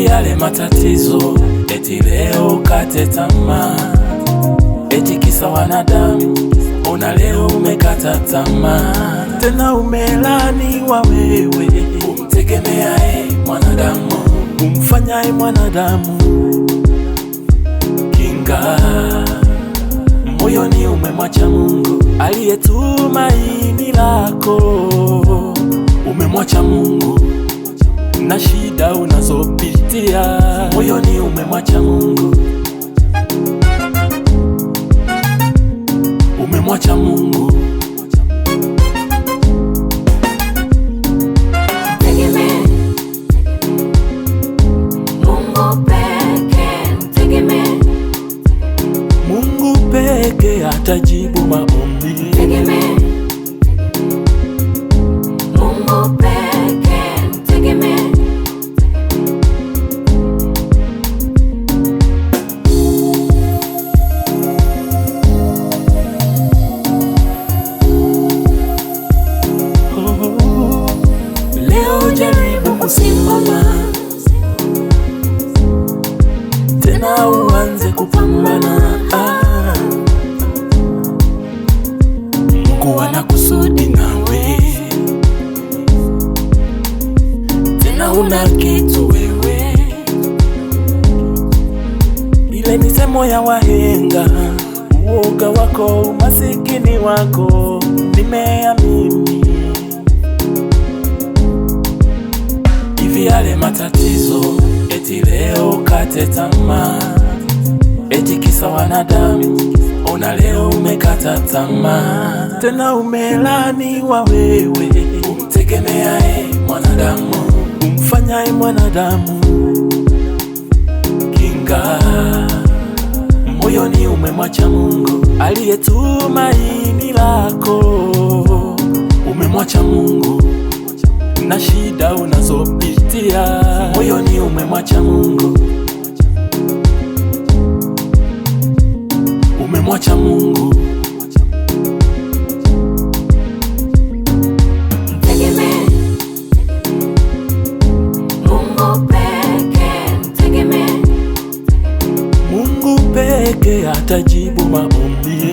Hivi yale matatizo, eti leo ukate tamaa, eti kisa wanadamu, ona leo umekata tamaa. Tena umelaniwa wewe, umtegemeaye mwanadamu, umfanyaye mwanadamu kinga. Moyoni umemwacha Mungu aliye tumaini lako, umemwacha Mungu na shida unazopitia. Moyoni umemwacha Mungu, umemwacha Mungu. Mtegemee Mungu pekee, mtegemee Mungu pekee atajibu maombi. Mtegemee Mungu pekee, mtegemee Leo jaribu kusimama tena, uanze kupambana. Mungu ana kusudi nawe, tena una kitu wewe. Ile misemo ya wahenga, uoga wako, umasikini wako, nimeamini. Hivi yale matatizo, eti leo ukate tamaa, eti kisa wanadamu, ona leo umekata tamaa. Tena umelaniwa wewe, umtegemeaye mwanadamu, umfanyaye mwanadamu kinga. Moyoni umemwacha Mungu aliye tumaini lako, umemwacha Mungu na shida unazopitia. Moyoni umemwacha Mungu, umemwacha Mungu. Mtegemee Mungu pekee, mtegemee Mungu pekee atajibu maombi.